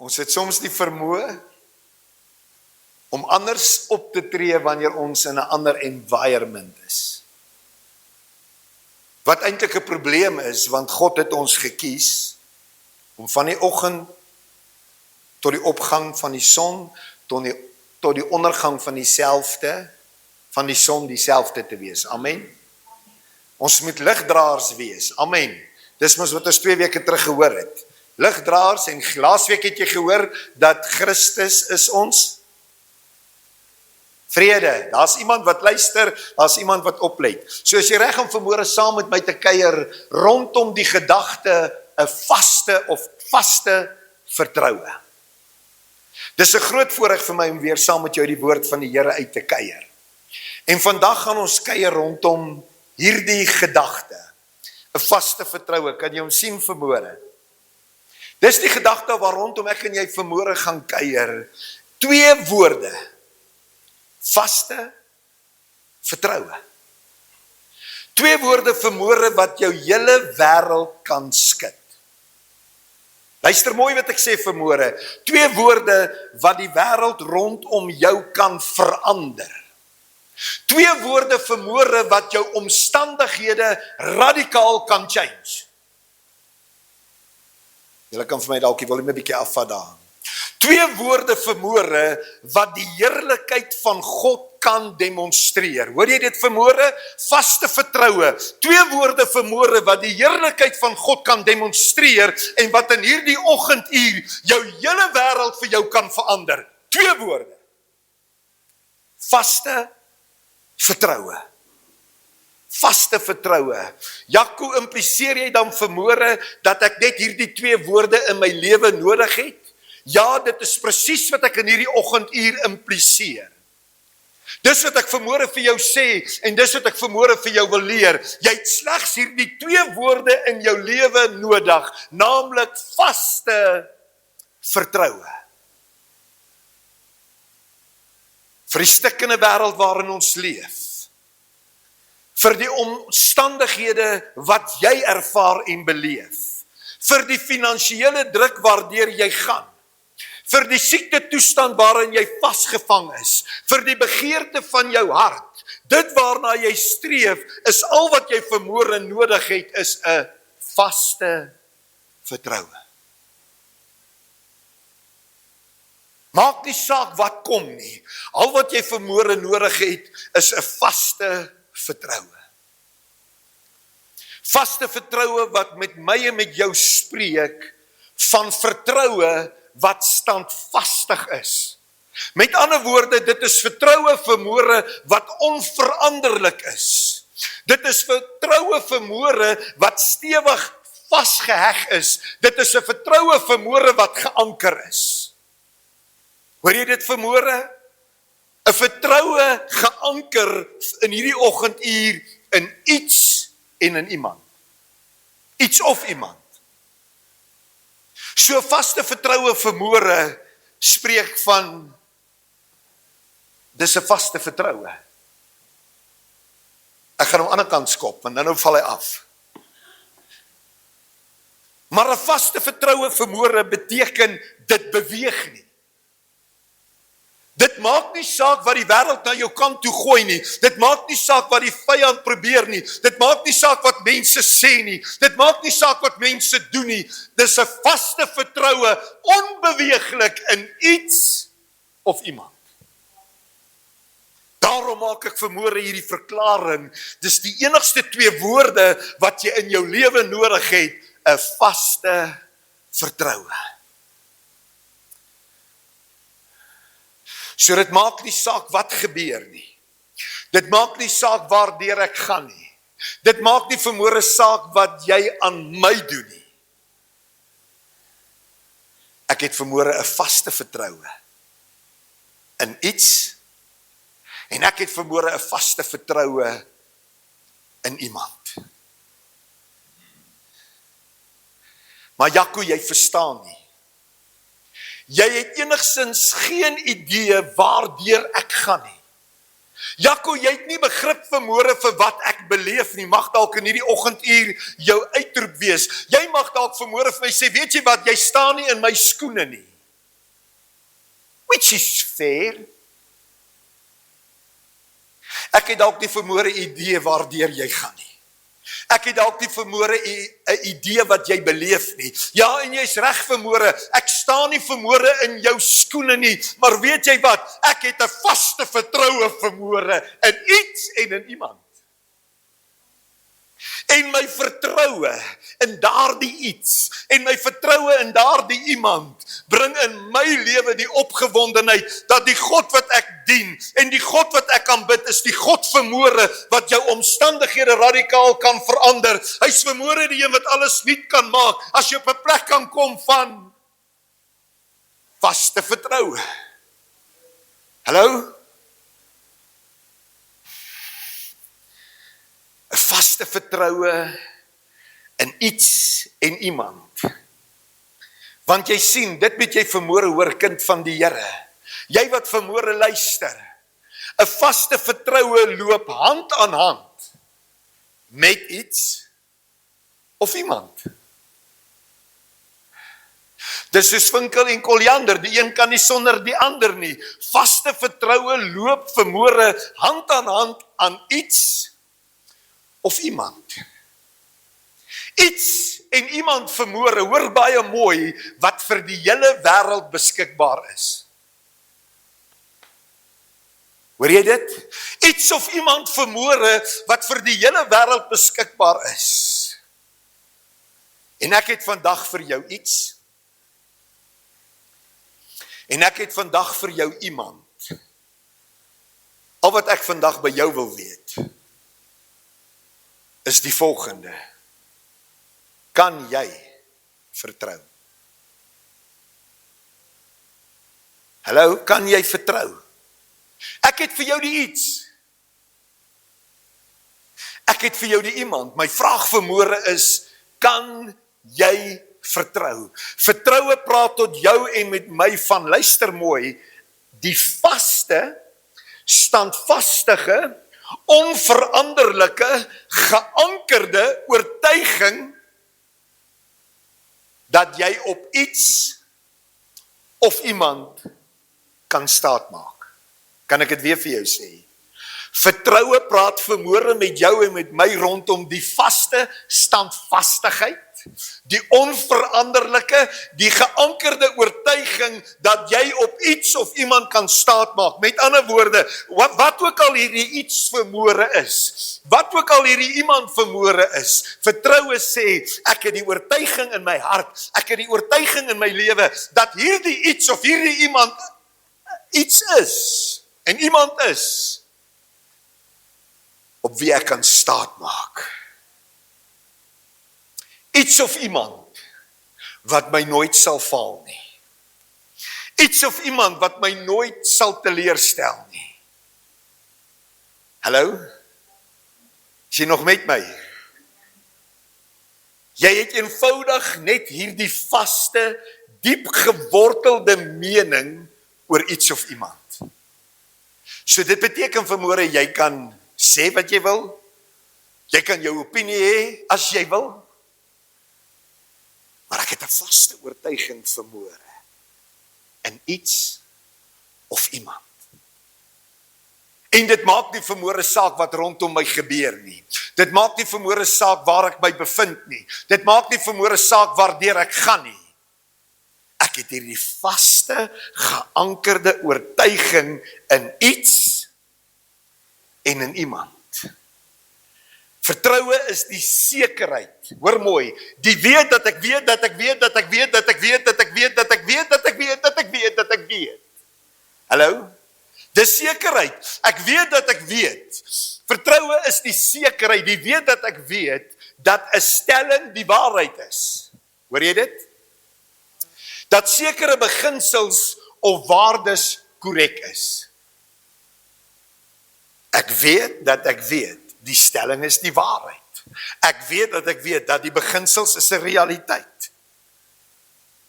Ons het soms die vermoë om anders op te tree wanneer ons in 'n ander environment is. Wat eintlik 'n probleem is, want God het ons gekies om van die oggend tot die opgang van die son, tot die ondergang van die son dieselfde te wees. Amen. Ons moet ligdraers wees. Amen. Dis mos wat ons 2 weke terug gehoor het. Ligdraers, en laasweek het jy gehoor dat Christus is ons vrede. Daar's iemand wat luister, daar's iemand wat oplet. So as jy reg om vanmôre saam met my te kuier rondom die gedagte 'n vaste vertroue. Dis 'n groot voorreg vir my om weer saam met jou die woord van die Here uit te kuier. En vandag gaan ons kuier rondom hierdie gedagte, 'n vaste vertroue. Kan jy hom sien vanmôre? Dis die gedagte waar rondom ek en jy vanmôre gaan kuier. 2 woorde. Vaste vertroue. 2 woorde vanmôre wat jou hele wêreld kan skud. Luister mooi wat ek sê vanmôre. 2 woorde wat die wêreld rondom jou kan verander. 2 woorde vanmôre wat jou omstandighede radikaal kan change. Julle kan vir my dalk wil 'n bietjie afvat daar. 2 woorde vanmôre wat die heerlikheid van God kan demonstreer. Hoor jy dit vanmôre? Vaste vertroue. 2 woorde vanmôre wat die heerlikheid van God kan demonstreer en wat in hierdie oggenduur jou hele wêreld vir jou kan verander. 2 woorde. Vaste vertroue. Vaste vertroue. Jaco, impliseer jy dan vanmôre dat ek net hierdie 2 woorde in my lewe nodig het? Ja, dit is presies wat ek in hierdie oggenduur impliseer. Dis wat ek vanmôre vir jou sê en dis wat ek vanmôre vir jou wil leer. Jy het slegs hierdie 2 woorde in jou lewe nodig, naamlik vaste vertroue. Vir die stikkende wêreld waarin ons leef. Vir die omstandighede wat jy ervaar en beleef. Vir die finansiële druk waardeur jy gaan. Vir die siekte toestand waarin jy vasgevang is, vir die begeerte van jou hart, dit waarna jy streef, is al wat jy vanmôre nodig het, is 'n vaste vertroue. Maak nie saak wat kom nie, al wat jy vanmôre nodig het, is 'n vaste vertroue. Vaste vertroue wat met my en met jou spreek, van vertroue wat standvastig is. Met ander woorde, dit is vertroue vanmôre wat onveranderlik is. Dit is vertroue vanmôre wat stewig vasgeheg is. Dit is 'n vertroue vanmôre wat geanker is. Hoor jy dit vanmôre? 'n Vertroue geanker in hierdie oggenduur in iets en in iemand. Iets of iemand. So vaste vertroue vanmôre spreek van, dis 'n vaste vertroue. Ek gaan hom aan die ander kant skop, want nou val hy af. Maar 'n vaste vertroue vanmôre beteken, dit beweeg nie. Dit maak nie saak wat die wêreld na jou kant toe gooi nie. Dit maak nie saak wat die vyand probeer nie. Dit maak nie saak wat mense sê nie. Dit maak nie saak wat mense doen nie. Dis 'n vaste vertroue, onbeweeglik in iets of iemand. Daarom maak ek vanmôre hierdie verklaring. Dis die enigste 2 woorde wat jy in jou lewe nodig het, 'n vaste vertroue. So dit maak nie saak wat gebeur nie. Dit maak nie saak waardeur ek gaan nie. Dit maak nie vanmôre saak wat jy aan my doen nie. Ek het vanmôre 'n vaste vertroue in iets en ek het vanmôre 'n vaste vertroue in iemand. Maar Jaco, jy verstaan nie. Jy het enigsins geen idee waardeur ek gaan nie. Jaco, jy het nie begrip vanmôre vir wat ek beleef nie. Mag dalk in hierdie oggenduur jou uitroep wees. Jy mag dalk vanmôre vir my sê, weet jy wat, jy staan nie in my skoene nie. which is fair. Ek het dalk nie vermoere idee waardeur jy gaan nie. Ek het dalk nie vermoere 'n idee wat jy beleef nie. Ja, en jy's reg vermoere. Ek staan nie vermoere in jou skoene nie, maar weet jy wat? Ek het 'n vaste vertroue vermoere in iets en in iemand. En my vertroue in daardie iets en my vertroue in daardie iemand bring in my lewe die opgewondenheid dat die God wat ek dien en die God wat ek aanbid is die God vermoere wat jou omstandighede radikaal kan verander. Hy's vermoere die een wat alles nuut kan maak as jy op 'n plek kan kom van vaste vertroue. Hallo? 'n Vaste vertroue in iets en iemand. Want jy sien, dit moet jy vermoere hoor, kind van die Here. Jy wat vermoere luister. 'n Vaste vertroue loop hand aan hand met iets of iemand. Dis soos Winkel en Koljander, die een kan nie sonder die ander nie. Vaste vertroue loop vermoere hand aan iets of iemand. Iets en iemand vermoere, hoor baie mooi, wat vir die hele wêreld beskikbaar is. Hoor jy dit? Iets of iemand vermoere wat vir die hele wêreld beskikbaar is. En ek het vandag vir jou iets. En ek het vandag vir jou iemand. Al wat ek vandag by jou wil weet, is die volgende. Kan jy vertrou? Hallo, kan jy vertrou? Ek het vir jou die iets. Ek het vir jou die iemand. My vraag vanmôre is, kan jy vertrou? Vertroue praat tot jou en met my van, luister mooi, die vaste, standvastige, onveranderlike, geankerde oortuiging dat jy op iets of iemand kan staatmaak. Kan ek dit weer vir jou sê? Vertroue praat vanmôre met jou en met my rondom die vaste standvastigheid, die onveranderlike, die geankerde oortuiging dat jy op iets of iemand kan staatmaak. Met ander woorde, wat ook al hierdie iets vermoere is, wat ook al hierdie iemand vermoere is, vertroue sê, ek het die oortuiging in my hart, ek het die oortuiging in my lewe, dat hierdie iets of hierdie iemand iets is, en iemand is, op wie ek kan staatmaak. Iets of iemand wat my nooit sal faal nie. Iets of iemand wat my nooit sal teleurstel nie. Hallo? Is jy nog met my? Jy het eenvoudig net hierdie vaste, diep gewortelde mening oor iets of iemand. So dit beteken vanmôre, jy kan sê wat jy wil, jy kan jou opinie hê as jy wil, maar ek het 'n vaste oortuiging vermoere in iets of iemand. En dit maak nie vermoere saak wat rondom my gebeur nie. Dit maak nie vermoere saak waar ek my bevind nie. Dit maak nie vermoere saak waardeur ek gaan nie. Ek het hierdie vaste, geankerde oortuiging in iets en in iemand. Vertroue is die sekerheid. Hoor mooi, die weet dat ek weet dat ek weet dat ek weet dat ek weet dat ek weet dat ek weet dat ek weet dat ek weet dat ek weet. Hallo? Dis sekerheid. Ek weet dat ek weet. Vertroue is die sekerheid, die weet dat ek weet dat 'n stelling die waarheid is. Hoor jy dit? Dat sekere beginsels of waardes korrek is. Ek weet dat ek weet, die stelling is die waarheid. Ek weet dat ek weet, dat die beginsels is 'n realiteit.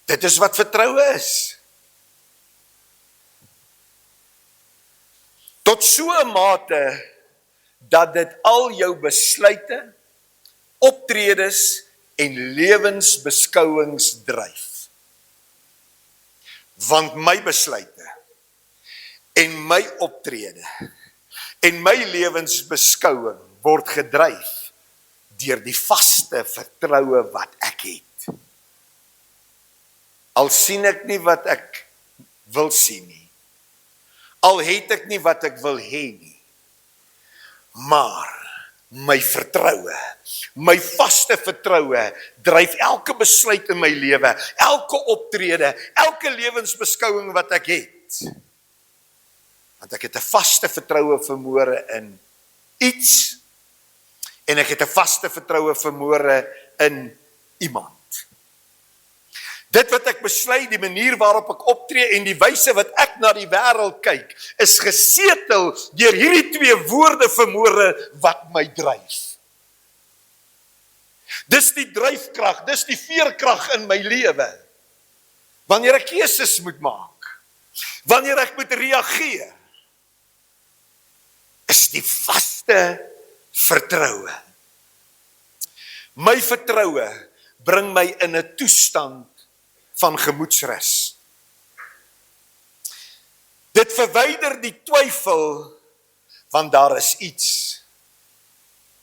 Dit is wat vertroue is. Tot so 'n mate, dat dit al jou besluite, optredes en lewensbeskouings dryf. Want my besluite, En my optrede en my lewensbeskouing word gedryf deur die vaste vertroue wat ek het. Al sien ek nie wat ek wil sien nie. Al het ek nie wat ek wil hê nie. Maar my vertroue, my vaste vertroue dryf elke besluit in my lewe, elke optrede, elke lewensbeskouing wat ek het. Want ek het 'n vaste vertroue vermoere in iets en ek het 'n vaste vertroue vermoere in iemand. Dit wat ek besluit, die manier waarop ek optree en die wyse wat ek na die wêreld kyk, is gesetel deur hierdie twee woorde vermoere wat my dryf. Dis die dryfkrag, dis die veerkrag in my lewe. Wanneer ek keuses moet maak, wanneer ek moet reageer, is die vaste vertroue. My vertroue bring my in 'n toestand van gemoedsrus. Dit verwyder die twyfel, want daar is iets,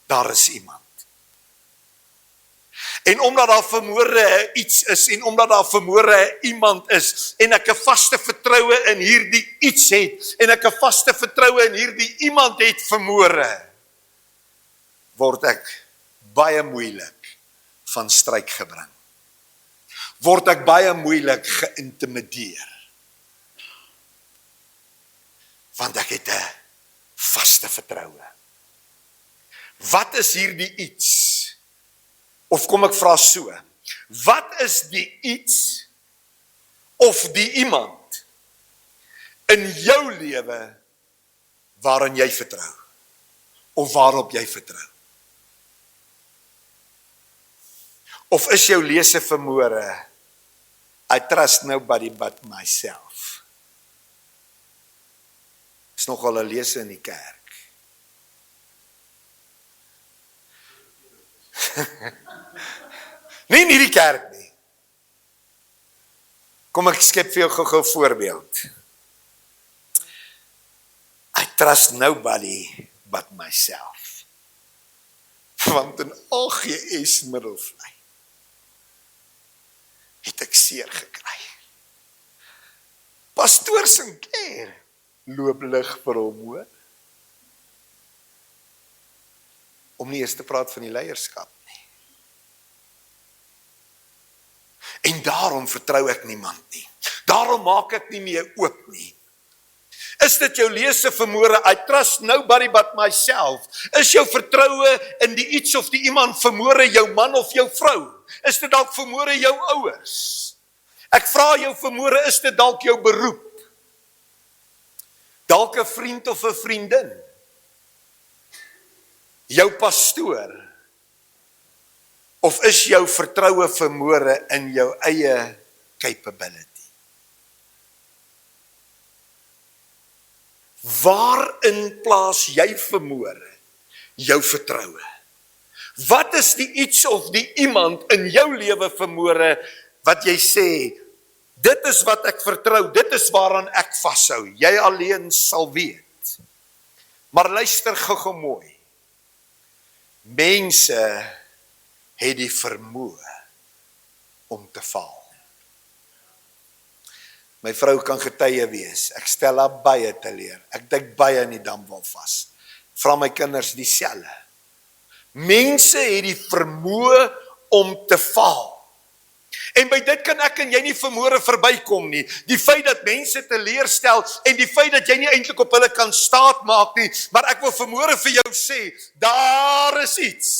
daar is iemand. En omdat daar vermoere iets is, en omdat daar vermoere iemand is, en ek 'n vaste vertroue in hierdie iets het, en ek 'n vaste vertroue in hierdie iemand het vermoere, word ek baie moeilik van stryk gebring. Word ek baie moeilik geïntimideer. Want ek het 'n vaste vertroue. Wat is hierdie iets? Of kom ek vra so, wat is die iets of die iemand in jou lewe waarin jy vertrou? Of waarop jy vertrou? Of is jou lese vermoere, I trust nobody but myself? Is nogal 'n lese in die kerk. Nie in hierdie kerk nie. Kom ek skep vir jou gou-gou voorbeeld. I trust nobody but myself. Want in AGS Middelvlei het ek seer gekry. Pastoor Sinclair loop lig vir hom, hoor. Om nie eers te praat van die leierskap nie. En daarom vertrou ek niemand nie. Daarom maak ek nie meer oop nie. Is dit jou lese vermoere, I trust nobody but myself? Is jou vertroue in die iets of die iemand vermoere jou man of jou vrou? Is dit dalk vermoere jou ouers? Ek vra jou vermoere, is dit dalk jou beroep? Dalk 'n vriend of 'n vriendin? Jou pastoor? Of is jou vertroue vermoere in jou eie capability? Waarin plaas jy vermoere jou vertroue? Wat is die iets of die iemand in jou lewe vermoere wat jy sê, dit is wat ek vertrou, dit is waaraan ek vashou, jy alleen sal weet. Maar luister gou mooi. Mense het die vermoë om te faal. My vrou kan getuie wees, ek stel haar baie te leer, ek duik baie in die damwal vas, vra my kinders dieselfde. Mense het die vermoë om te faal. En by dit kan ek en jy nie vermoere verbykom nie. Die feit dat mense teleurstel en die feit dat jy nie eintlik op hulle kan staat maak nie, maar ek wil vermoere vir jou sê, daar is iets.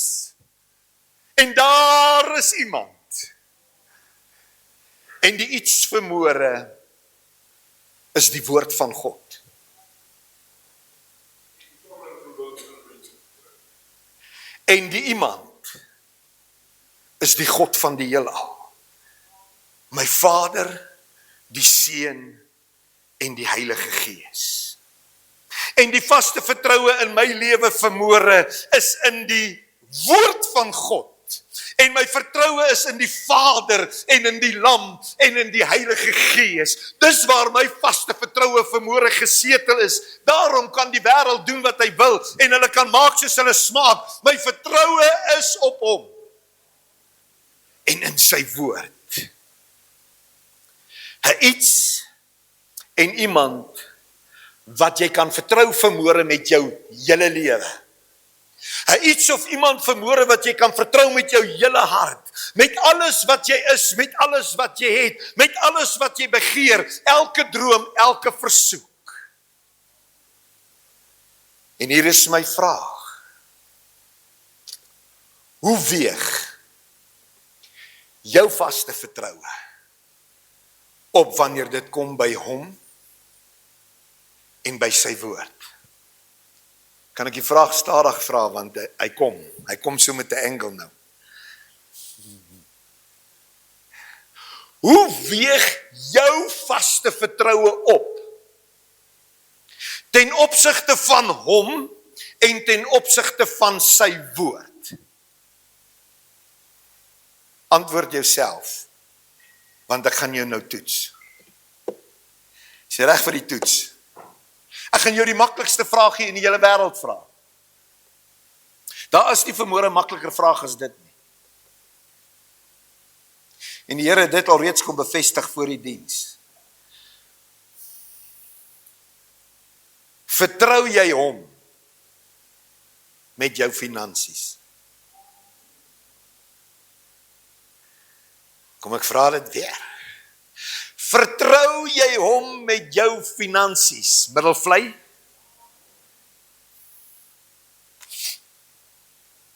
En daar is iemand. En die iets vermoere is die woord van God. En die iemand is die God van die heelal. My Vader, die Seun en die Heilige Gees. En die vaste vertroue in my lewe vermoere is in die woord van God. En my vertroue is in die Vader en in die Lam en in die Heilige Gees. Dis waar my vaste vertroue vanmôre gesetel is. Daarom kan die wêreld doen wat hy wil en hulle kan maak soos hulle smaak. My vertroue is op hom en in sy woord. 'n Iets en iemand wat jy kan vertrou vanmôre met jou hele lewe. 'n Iets of iemand vanmôre wat jy kan vertrou met jou hele hart, met alles wat jy is, met alles wat jy het, met alles wat jy begeer, elke droom, elke versoek. En hier is my vraag. Hoe weeg jou vaste vertroue op wanneer dit kom by hom en by sy woord? Kan ek die vraag stadig vra, want hy kom so met 'n angle nou. Hoe weeg jou vaste vertroue op ten opsigte van hom en ten opsigte van sy woord? Antwoord jouself, want ek gaan jou nou toets. Is jy reg vir die toets? Ek gaan jou die maklikste vraagie in die hele wêreld vra. Daar is nie vanmôre 'n makliker vraag as dit nie. En die Here het dit alreeds kom bevestig voor die diens. Vertrou jy hom met jou finansies? Kom ek vra dit weer. Vertrou jy hom met jou finansies? Middelvlei?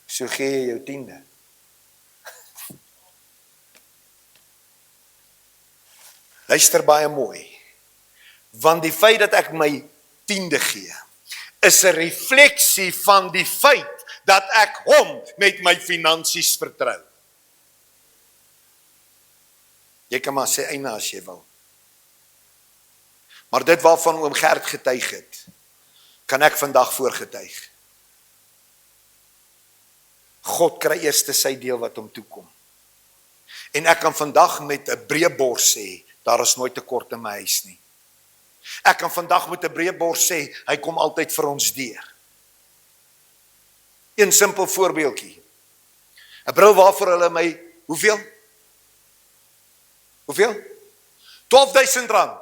So gee jy jou 10de. Luister baie mooi. Want die feit dat ek my 10de gee, is 'n refleksie van die feit dat ek hom met my finansies vertrou. Jy kan maar sê eina as jy wil. Maar dit waarvan oom Gert getuig het, kan ek vandag voorgetuig. God kry eers sy deel wat hom toekom. En ek kan vandag met 'n breë bors sê, daar is nooit tekort in my huis nie. Ek kan vandag met 'n breë bors sê, hy kom altyd vir ons deur. Een simpel voorbeeldjie. 'n Bril waarvoor hulle my, hoeveel? 12.000 rand.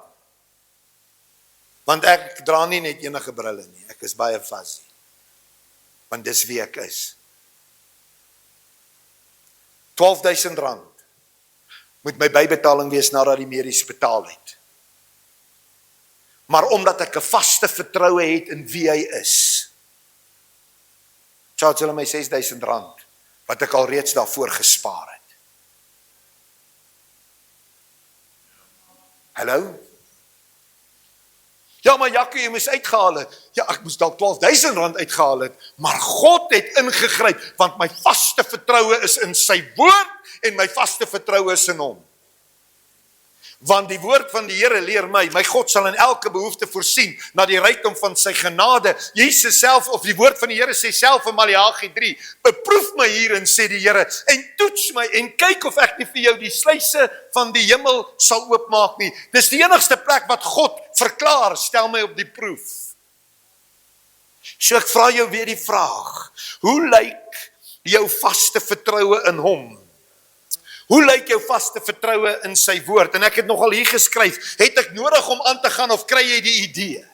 Want ek dra nie net enige brille nie, ek is baie fuzzy. Want dis wie ek is. 12.000 rand. Moet my bybetaling wees nadat die medies betaal het. Maar omdat ek 'n vaste vertroue het in wie hy is, charge hulle my 6.000 rand, wat ek al reeds daarvoor gespaar het. Hallo? Ja, maar Jakkie, jy moes uitgehaal het. Ja, ek moes dalk 12.000 rand uitgehaal het, maar God het ingegryp, want my vaste vertroue is in sy woord, en my vaste vertroue is in hom. Want die woord van die Here leer my God sal in elke behoefte voorsien, na die rykdom van sy genade. Jesus self, of die woord van die Here sê self in Maleagi 3, beproef my hierin, sê die Here, en toets my, en kyk of ek nie vir jou die sluise van die hemel sal oopmaak nie. Dis die enigste plek wat God verklaar, stel my op die proef. So ek vra jou weer die vraag, hoe lyk jou vaste vertroue in hom? Hoe lyk jou vaste vertroue in sy woord? En ek het nogal hier geskryf, het ek nodig om aan te gaan of kry jy die idee?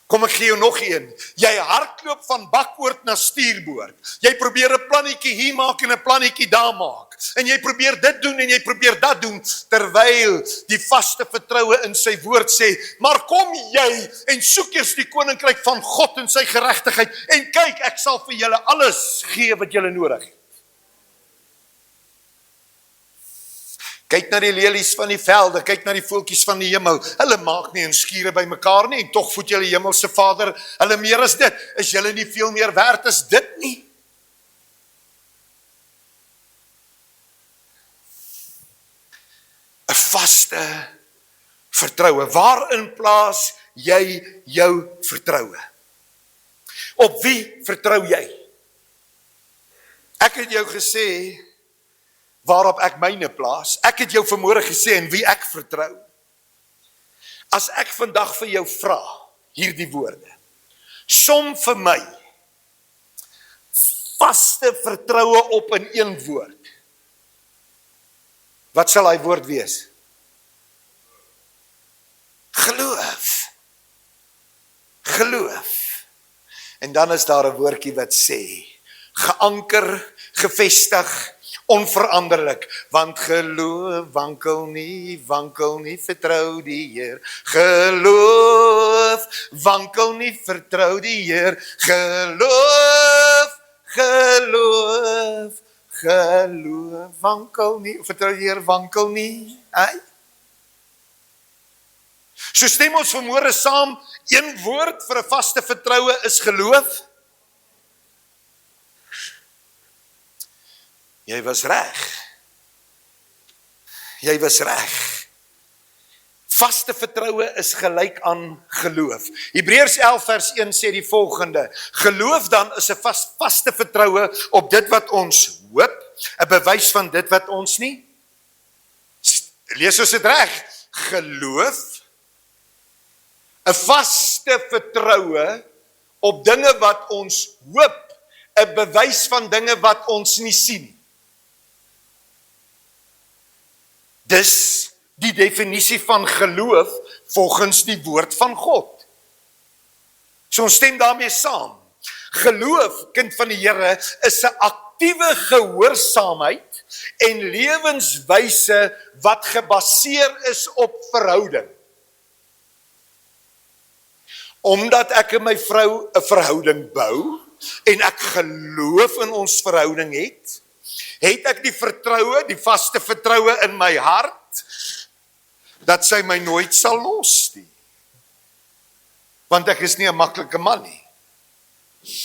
Kom ek gee jou nog een. Jy hardloop van bakoord na stuurboord. Jy probeer 'n plannetjie hier maak en 'n plannetjie daar maak. En jy probeer dit doen en jy probeer dat doen, terwyl die vaste vertroue in sy woord sê, maar kom jy en soek eers die koninkryk van God en sy geregtigheid, en kyk, ek sal vir julle alles gee wat julle nodig het. Kyk na die lelies van die velde, kyk na die voeltjies van die hemel. Hulle maak nie 'n skure by mekaar nie, en tog voed julle hemelse Vader hulle meer as dit. Is julle nie veel meer werd as dit nie? Vaste vertroue. Waarin plaas jy jou vertroue? Op wie vertrou jy? Ek het jou gesê waarop ek myne plaas. Ek het jou vanmôre gesê in wie ek vertrou. As ek vandag vir jou vra, hierdie woorde, som vir my vaste vertroue op in een woord. Wat sal hy woord wees? Geloof. Geloof. En dan is daar 'n woordjie wat sê, geanker, gevestig, onveranderlik, want geloof wankel nie, vertrou die Heer. Geloof wankel nie, vertrou die Heer. Geloof wankel nie, vertrou die Heer, wankel nie. So stem ons vanmôre saam, een woord vir 'n vaste vertroue is geloof. Jy was reg. Jy was reg. Vaste vertroue is gelyk aan geloof. Hebreërs 11 vers 1 sê die volgende: geloof dan is 'n vaste vertroue op dit wat ons hoop, 'n bewys van dit wat ons nie. Lees ons dit reg? Geloof, 'n vaste vertroue op dinge wat ons hoop, 'n bewys van dinge wat ons nie sien nie. Dis die definisie van geloof volgens die woord van God. So ons stem daarmee saam. Geloof, kind van die Here, is 'n aktiewe gehoorsaamheid en lewenswyse wat gebaseer is op verhouding. Omdat ek en my vrou 'n verhouding bou en ek geloof in ons verhouding het ek die vertroue, die vaste vertroue in my hart, dat sy my nooit sal los nie. Want ek is nie 'n maklike man nie.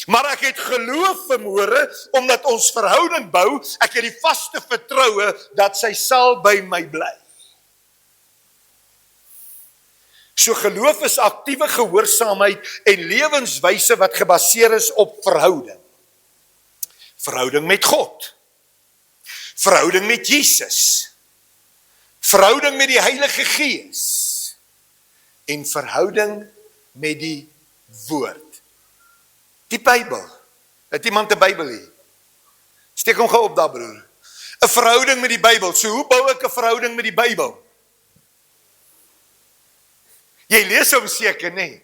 Maar ek het geloof vanmôre, omdat ons verhouding bou, ek het die vaste vertroue dat sy sal by my bly. So geloof is aktiewe gehoorsaamheid en lewenswyse wat gebaseer is op verhouding. Verhouding met God. Verhouding met Jesus. Verhouding met die Heilige Gees. En verhouding met die Woord. Die Bybel. Het iemand 'n Bybel hier? Steek hom gou op daar, broer. 'n Verhouding met die Bybel. So hoe bou ek 'n verhouding met die Bybel? Jy lees hom seker, nee.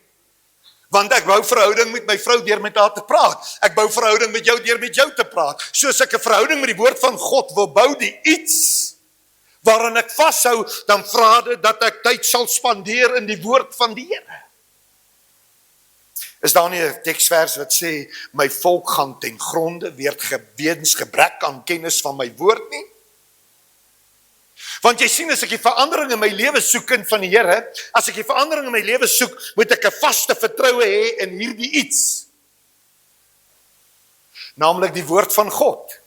Want ek bou verhouding met my vrou deur met haar te praat. Ek bou verhouding met jou deur met jou te praat. Soos ek 'n verhouding met die woord van God wil bou, die iets waarin ek vashou, dan vra dit dat ek tyd sal spandeer in die woord van die Here. Is daar nie 'n teksvers wat sê, my volk gaan ten gronde weens gebrek aan kennis van my woord nie? Want jy sien, as ek die verandering in my lewe soek, kind van die Here, as ek die verandering in my lewe soek, moet ek 'n vaste vertroue hê in hierdie iets. Naamlik die woord van God.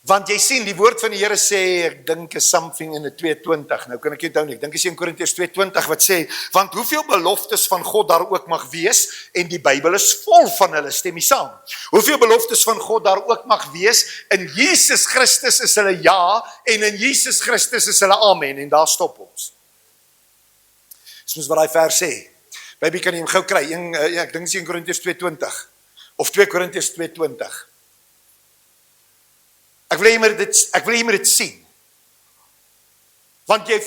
Want jy sien, die woord van die Here sê, ek dink is something in die 2:20, nou kan ek onthou nie, ek dink is 1 Korintiërs 2:20 wat sê, want hoeveel beloftes van God daar ook mag wees, en die Bybel is vol van hulle, stem nie saam. Hoeveel beloftes van God daar ook mag wees, in Jesus Christus is hulle ja, en in Jesus Christus is hulle amen, en daar stop ons. Soos wat hy vers sê, baby kan jy hom gou kry, ek dink is 1 Korintiërs 2:20, of 2 Korintiërs 2:20. Ek wil jy moet dit sien. Want jy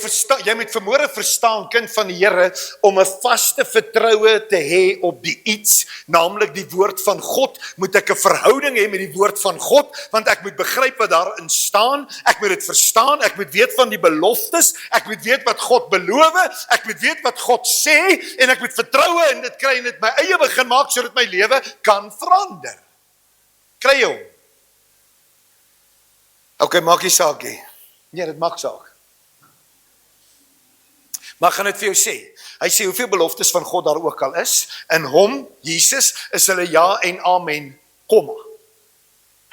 moet vanmôre verstaan, kind van die Here, om 'n vaste vertroue te hê op die iets, naamlik die woord van God, moet ek 'n verhouding hê met die woord van God, want ek moet begryp wat daarin staan, ek moet dit verstaan, ek moet weet van die beloftes, ek moet weet wat God beloof, ek moet weet wat God sê, en ek moet vertroue in dit kry en dit my eie begin maak, sodat my lewe kan verander. Kry jy hom? Okay, maak nie saak nie. Nee, dit maak saak. Maar gaan dit vir jou sê. Hy sê hoeveel beloftes van God daar ook al is, in hom, Jesus, is hulle ja en amen, komma.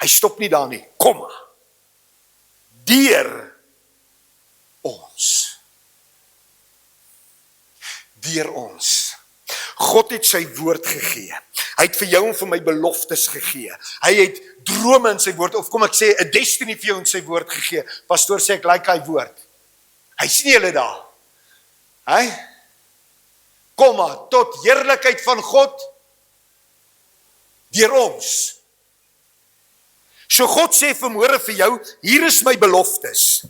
Hy stop nie daar nie, komma. Deur ons. Deur ons. God het sy woord gegee. Hy het vir jou en vir my beloftes gegee. Hy het drome in sy woord, of kom ek sê, 'n destiny vir jou in sy woord gegee. Pastoor sê ek like hy woord. Hy sien julle daar. Kom maar, tot heerlikheid van God, deur ons. So God sê vanmôre vir jou, hier is my beloftes.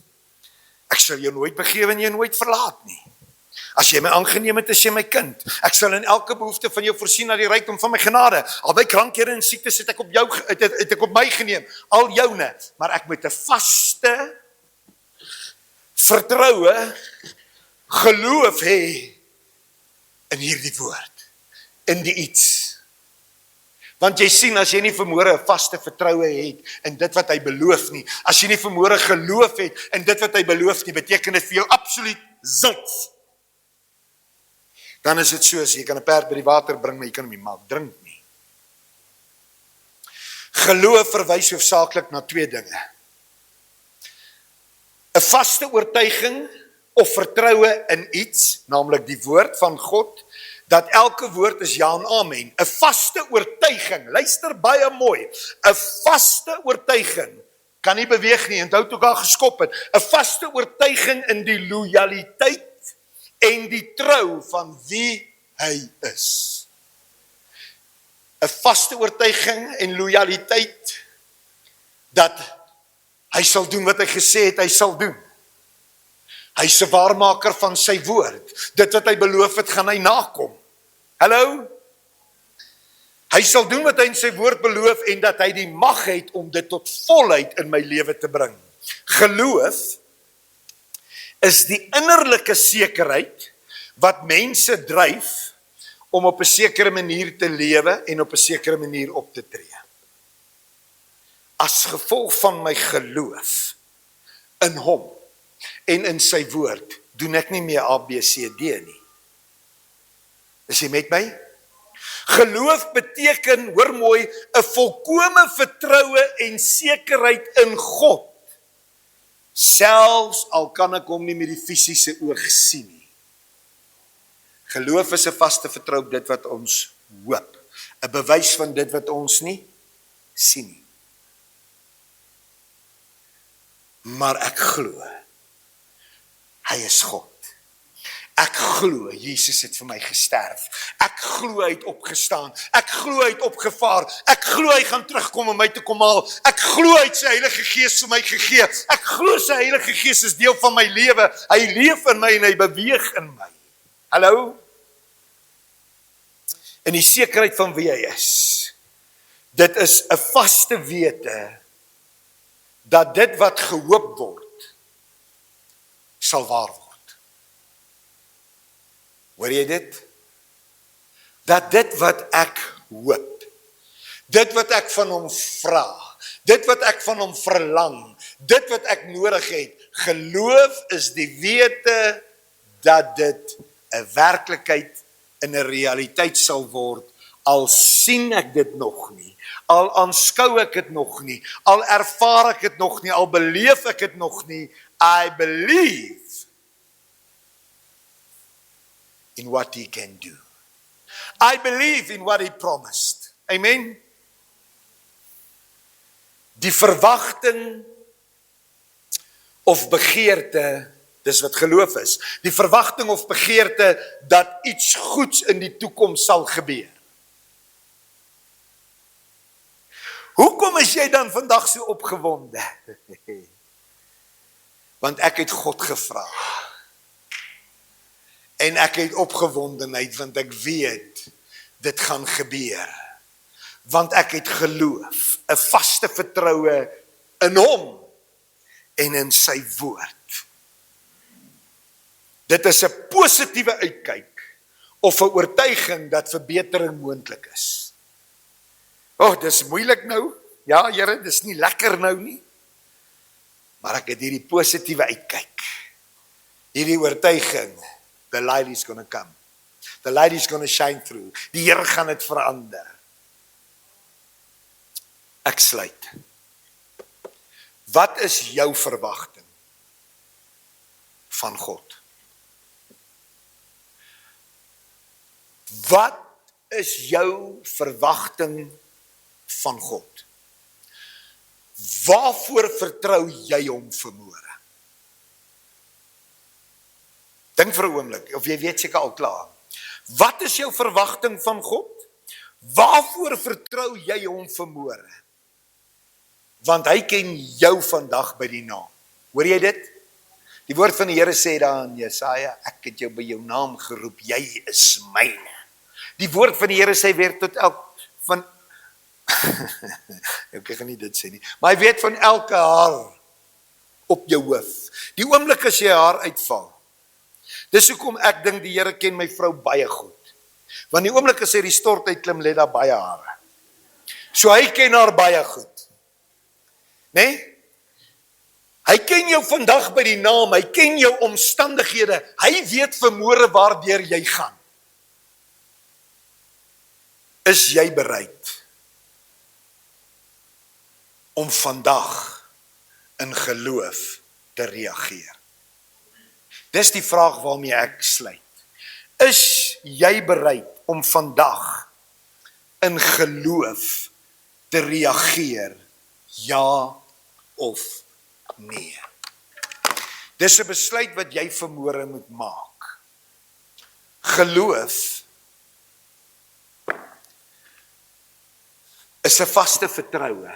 Ek sal jou nooit begewe en jou nooit verlaat nie. As jy my aangeneem het, is jy my kind. Ek sal in elke behoefte van jou voorsien na die rykdom van my genade. Al my krankhede en siektes het ek op my geneem, al joune, maar ek moet 'n vaste vertroue, geloof hê in hierdie woord, in die iets. Want jy sien, as jy nie vanmôre 'n vaste vertroue het in dit wat hy beloof nie, as jy nie vanmôre geloof het in dit wat hy beloof nie, beteken dit vir jou absoluut zits. Dan is dit soos, jy kan 'n perd by die water bring, maar jy kan hom nie melk drink nie. Geloof verwys hoofsaaklik na twee dinge. 'n Vaste oortuiging of vertroue in iets, naamlik die woord van God, dat elke woord is ja en amen. 'n Vaste oortuiging, luister baie mooi, 'n vaste oortuiging kan nie beweeg nie, onthou toe ek al geskop het, 'n vaste oortuiging in die lojaliteit en die trou van wie hy is. 'n Vaste oortuiging en lojaliteit dat hy sal doen wat hy gesê het hy sal doen. Hy is 'n waarmaker van sy woord. Dit wat hy beloof het, gaan hy nakom. Hallo? Hy sal doen wat hy in sy woord beloof en dat hy die mag het om dit tot volheid in my lewe te bring. Geloof is die innerlike sekerheid wat mense dryf om op 'n sekere manier te lewe en op 'n sekere manier op te tree. As gevolg van my geloof in hom en in sy woord, doen ek nie meer A, B, C, D nie. Is jy met my? Geloof beteken, hoor mooi, 'n volkome vertroue en sekerheid in God. Selfs al kan ek hom nie met die fisiese oog sien nie. Geloof is 'n vaste vertrou op dit wat ons hoop. 'n Bewys van dit wat ons nie sien nie. Maar ek glo, hy is God. Ek glo, Jesus het vir my gesterf. Ek glo hy het opgestaan. Ek glo hy het opgevaar. Ek glo hy gaan terugkom om my te kom haal. Ek glo hy het sy Heilige Gees vir my gegee. Ek glo sy Heilige Gees is deel van my lewe. Hy leef in my en hy beweeg in my. Hallo? In die sekerheid van wie hy is. Dit is 'n vaste wete dat dit wat gehoop word, sal waar word. Hoor jy dit? Dat dit wat ek hoop, dit wat ek van hom vra, dit wat ek van hom verlang, dit wat ek nodig het, geloof is die wete dat dit 'n werklikheid in 'n realiteit sal word, al sien ek dit nog nie, al aanskou ek dit nog nie, al ervaar ek dit nog nie, al beleef ek dit nog nie. I believe in what he can do. I believe in what he promised. Amen. Die verwagting of begeerte, dis wat geloof is. Die verwagting of begeerte dat iets goeds in die toekoms sal gebeur. Hoekom is jy dan vandag so opgewonde? Want ek het God gevra. En ek het opgewondenheid, want ek weet, dit gaan gebeur. Want ek het geloof, 'n vaste vertroue in hom en in sy woord. Dit is 'n positiewe uitkyk of 'n oortuiging dat verbetering moontlik is. Dis moeilik nou. Ja, Here, dis nie lekker nou nie. Maar ek het hierdie positiewe uitkyk. Hierdie oortuiging, the light is going to come. The light is going to shine through. Die Here gaan dit verander. Ek sluit. Wat is jou verwagting van God? Wat is jou verwagting van God? Waarvoor vertrou jy hom vanmôre? Dink vir 'n oomblik, of jy weet seker al klaar. Wat is jou verwagting van God? Waarvoor vertrou jy hom vanmôre? Want hy ken jou vandag by die naam. Hoor jy dit? Die woord van die Here sê daar in Jesaja, ek het jou by jou naam geroep, jy is myne. Die woord van die Here sê weer tot van ek gaan nie dit sê nie, maar hy weet van elke haar op jou hoof. Die oomblik as jy haar uitval. Dis hoekom ek dink die Here ken my vrou baie goed. Want die oomblik as sy die stort uitklim, lê daar baie hare. So hy ken haar baie goed. Nee? Hy ken jou vandag by die naam, hy ken jou omstandighede, hy weet vanmôre waardeur jy gaan. Is jy bereid om vandag in geloof te reageer? Dis die vraag waarmee ek sluit. Is jy bereid om vandag in geloof te reageer? Ja of nee? Dis 'n besluit wat jy vanmôre moet maak. Geloof is 'n vaste vertroue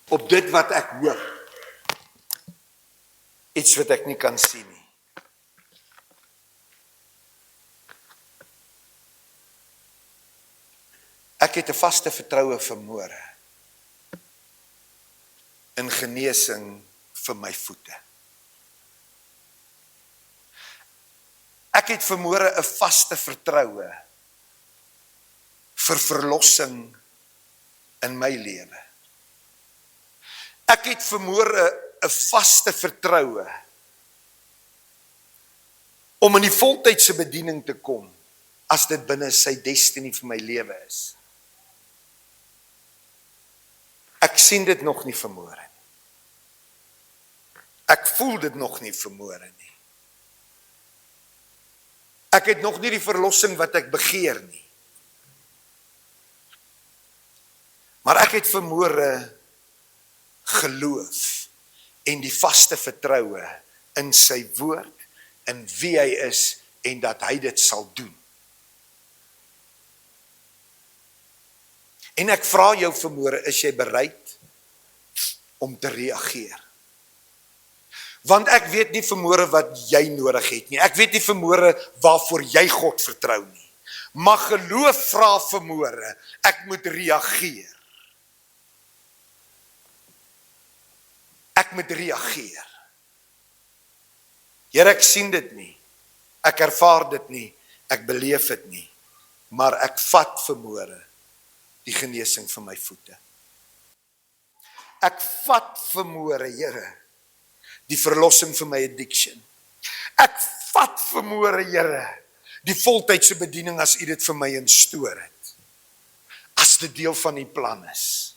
op dit wat ek hoop. Iets wat ek nie kan sien nie. Ek het 'n vaste vertroue vanmôre in genesing vir my voete. Ek het vanmôre 'n vaste vertroue vir verlossing in my lewe. Ek het vanmôre 'n vaste vertroue om in die voltydse bediening te kom as dit binne sy destiny vir my lewe is. Ek sien dit nog nie vanmôre nie. Ek voel dit nog nie vanmôre nie. Ek het nog nie die verlossing wat ek begeer nie. Maar ek het vanmôre geloof en die vaste vertroue in sy woord, in wie hy is en dat hy dit sal doen. En ek vra jou vanmôre, is jy bereid om te reageer? Want ek weet nie vanmôre wat jy nodig het nie. Ek weet nie vanmôre waarvoor jy God vertrou nie. Maar geloof vra vanmôre, ek moet reageer. Ek moet reageer. Here, ek sien dit nie. Ek ervaar dit nie. Ek beleef dit nie. Maar ek vat vanmôre die genesing van my voete. Ek vat vanmôre, Here, die verlossing van my addiction. Ek vat vanmôre, Here, die voltydse bediening as U dit vir my instoor het. As dit deel van U plan is.